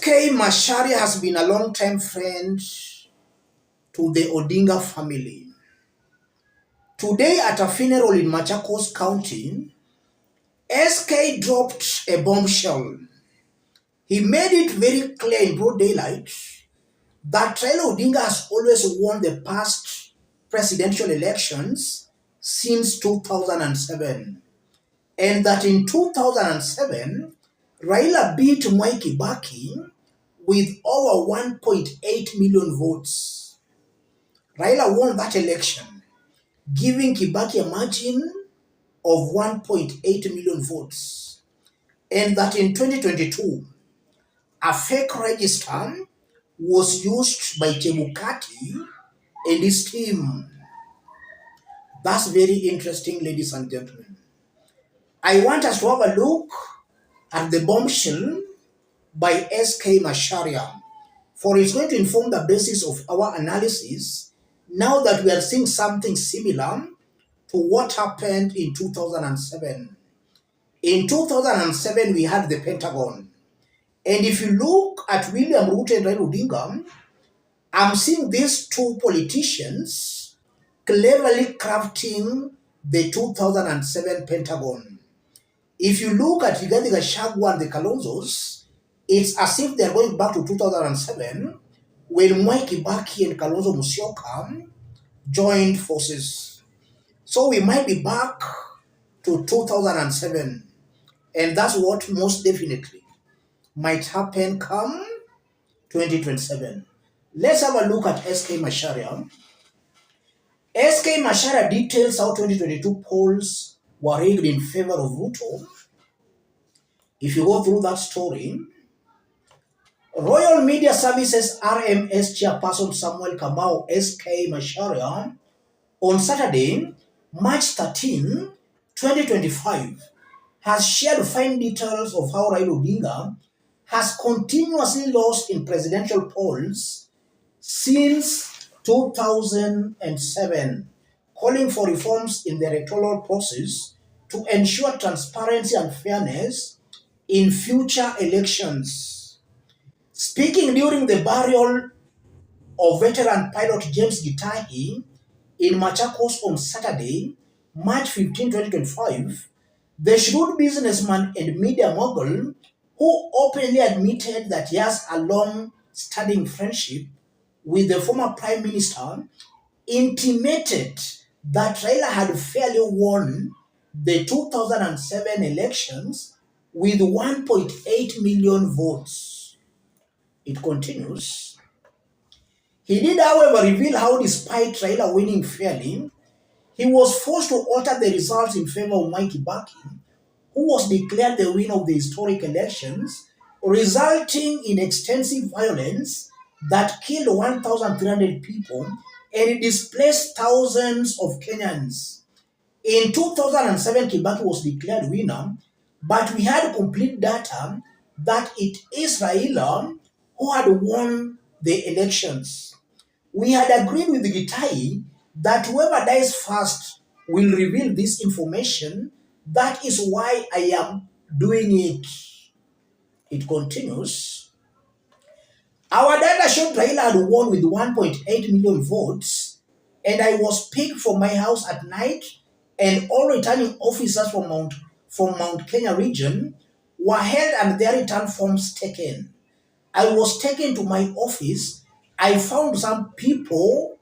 SK Macharia has been a long-time friend to the Odinga family. Today at a funeral in Machakos County, SK dropped a bombshell. He made it very clear in broad daylight that Raila Odinga has always won the past presidential elections since 2007, and that in 2007, Raila beat Mwai Kibaki with over 1.8 million votes. Raila won that election, giving Kibaki a margin of 1.8 million votes. And that in 2022, a fake register was used by Chebukati and his team. That's very interesting, ladies and gentlemen. I want us to have a look at the bombshell by SK Macharia, for it's going to inform the basis of our analysis now that we are seeing something similar to what happened in 2007. In 2007, we had the Pentagon. And if you look at William Ruto and Raila Odinga, I'm seeing these two politicians cleverly crafting the 2007 Pentagon. If you look at Rigathi Gachagua and the Kalonzos, it's as if they're going back to 2007 when Mwai Kibaki and Kalonzo Musyoka joined forces. So we might be back to 2007, and that's what most definitely might happen come 2027. Let's have a look at SK Macharia. SK Macharia details how 2022 polls were rigged in favor of Ruto. If you go through that story, Royal Media Services RMS chairperson Samuel Kamau SK Macharia on Saturday, March 13, 2025, has shared fine details of how Raila Odinga has continuously lost in presidential polls since 2007, calling for reforms in the electoral process to ensure transparency and fairness in future elections. Speaking during the burial of veteran pilot James Gitahi in Machakos on Saturday, March 15, 2025, the shrewd businessman and media mogul, who openly admitted that he has a long-standing friendship with the former Prime Minister, intimated that Raila had fairly won the 2007 elections with 1.8 million votes. It continues. He did, however, reveal how, despite Raila winning fairly, he was forced to alter the results in favor of Mwai Kibaki, who was declared the winner of the historic elections, resulting in extensive violence that killed 1,300 people and displaced thousands of Kenyans. In 2007, Kibaki was declared winner, but we had complete data that it is Raila who had won the elections. We had agreed with the Gitai that whoever dies first will reveal this information. That is why I am doing it. It continues. Our data showed Raila had won with 1.8 million votes, and I was picked from my house at night, and all returning officers from Mount Kenya region were held and their return forms taken. I was taken to my office. I found some people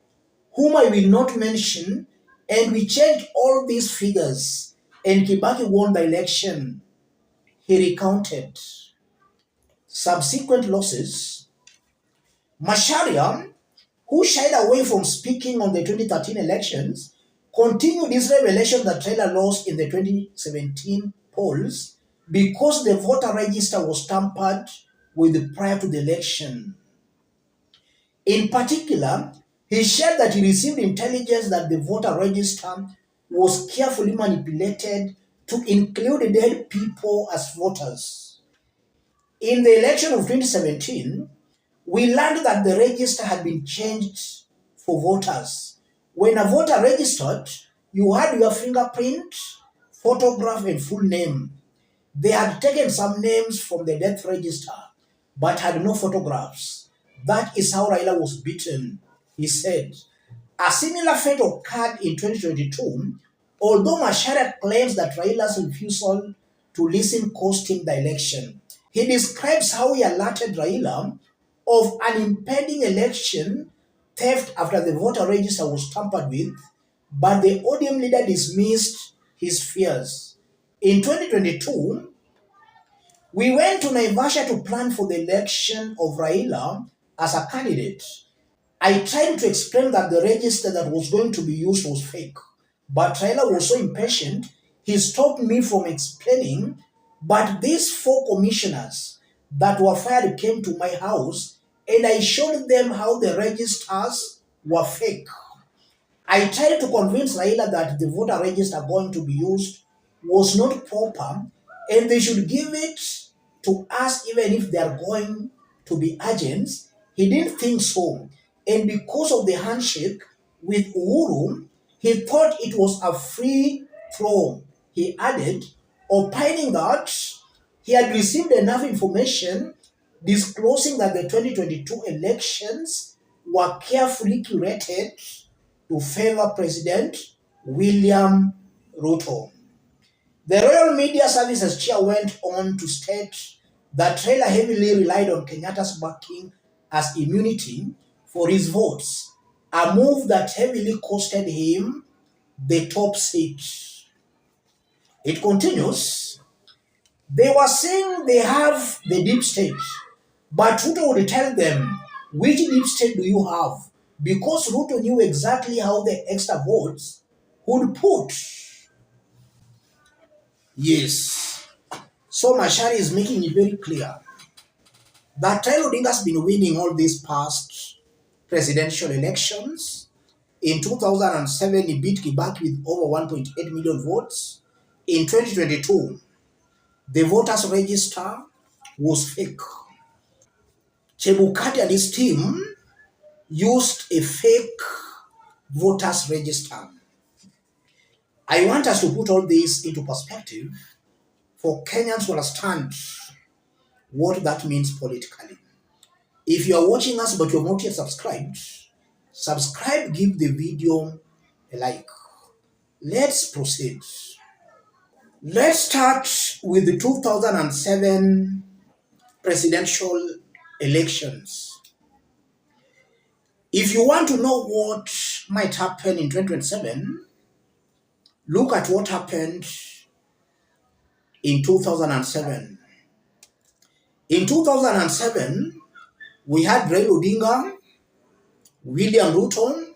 whom I will not mention, and we changed all these figures, and Kibaki won the election. He recounted. Subsequent losses. Macharia, who shied away from speaking on the 2013 elections, continued his revelation that Raila lost in the 2017 polls because the voter register was tampered with prior to the election. In particular, he shared that he received intelligence that the voter register was carefully manipulated to include dead people as voters. In the election of 2017, we learned that the register had been changed for voters. When a voter registered, you had your fingerprint, photograph, and full name. They had taken some names from the death register. but had no photographs. That is how Raila was beaten, he said. A similar fate occurred in 2022, although Macharia claims that Raila's refusal to listen cost him the election. He describes how he alerted Raila of an impending election theft after the voter register was tampered with, but the ODM leader dismissed his fears. In 2022, we went to Naivasha to plan for the election of Raila as a candidate. I tried to explain that the register that was going to be used was fake, but Raila was so impatient, he stopped me from explaining. But these four commissioners that were fired came to my house and I showed them how the registers were fake. I tried to convince Raila that the voter register going to be used was not proper and they should give it to us even if they are going to be agents. He didn't think so. And because of the handshake with Uhuru, he thought it was a free throw. He added, opining that he had received enough information disclosing that the 2022 elections were carefully curated to favor President William Ruto. The Royal Media Services chair went on to state that Raila heavily relied on Kenyatta's backing as immunity for his votes, a move that heavily costed him the top seat. It continues, they were saying they have the deep state, but Ruto would tell them, which deep state do you have? Because Ruto knew exactly how the extra votes would put. Yes. So Macharia is making it very clear that Raila Odinga has been winning all these past presidential elections. In 2007, he beat Kibaki with over 1.8 million votes. In 2022, the voters register was fake. Chebukati and his team used a fake voters register. I want us to put all this into perspective for Kenyans to understand what that means politically. If you are watching us but you have not yet subscribed, subscribe, give the video a like. Let's proceed. Let's start with the 2007 presidential elections. If you want to know what might happen in 2027, look at what happened in 2007. In 2007, we had Raila Odinga, William Ruto,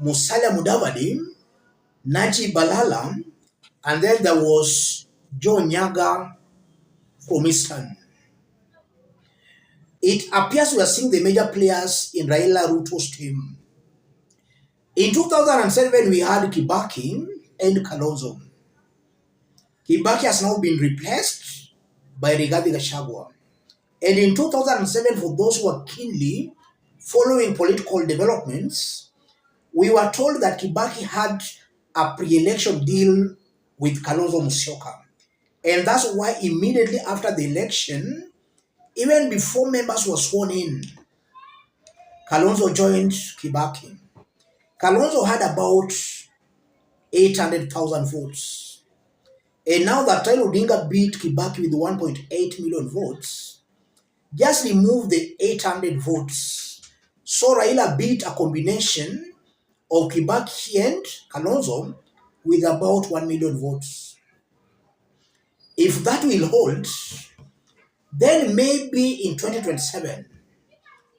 Musalia Mudavadi, Najib Balala, and then there was Joe Nyaga from Eastern. It appears we are seeing the major players in Raila Ruto's team. In 2007, we had Kibaki and Kalonzo. Kibaki has now been replaced by Rigathi Gachagua. And in 2007, for those who are keenly following political developments, we were told that Kibaki had a pre-election deal with Kalonzo Musyoka. And that's why immediately after the election, even before members were sworn in, Kalonzo joined Kibaki. Kalonzo had about 800,000 votes. And now that Raila Odinga beat Kibaki with 1.8 million votes, just remove the 800 votes. So Raila beat a combination of Kibaki and Kalonzo with about 1 million votes. If that will hold, then maybe in 2027,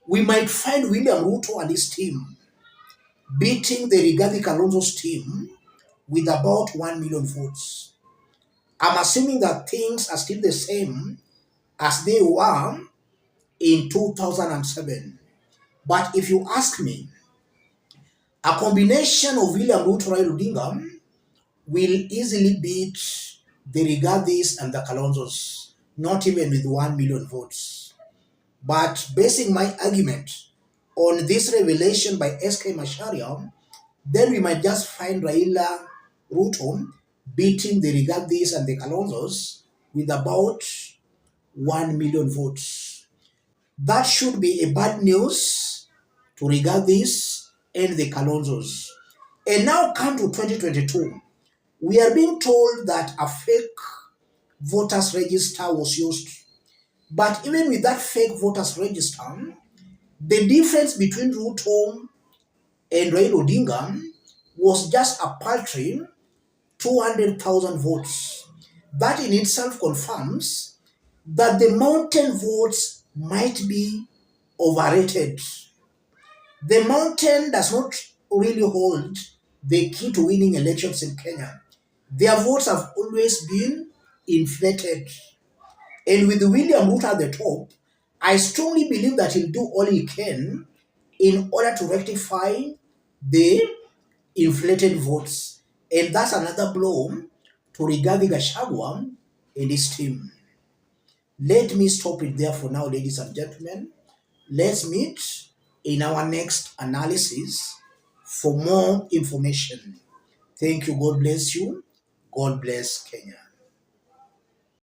we might find William Ruto and his team beating the Rigathi Kalonzo's team with about 1 million votes. I'm assuming that things are still the same as they were in 2007. But if you ask me, a combination of William Ruto and Raila Odinga will easily beat the Rigathis and the Kalonzos, not even with 1 million votes. But basing my argument on this revelation by SK Macharia, then we might just find Raila Ruto beating the Rigathis and the Kalonzos with about 1 million votes. That should be a bad news to regard this and the Kalonzos. And now come to 2022. We are being told that a fake voters register was used. But even with that fake voters register, the difference between Ruto and Raila Odinga was just a paltry 200,000 votes. That in itself confirms that the mountain votes might be overrated. The mountain does not really hold the key to winning elections in Kenya. Their votes have always been inflated. And with William Ruto at the top, I strongly believe that he'll do all he can in order to rectify the inflated votes. And that's another blow to Rigathi Gachagua and his team. Let me stop it there for now, ladies and gentlemen. Let's meet in our next analysis for more information. Thank you. God bless you. God bless Kenya.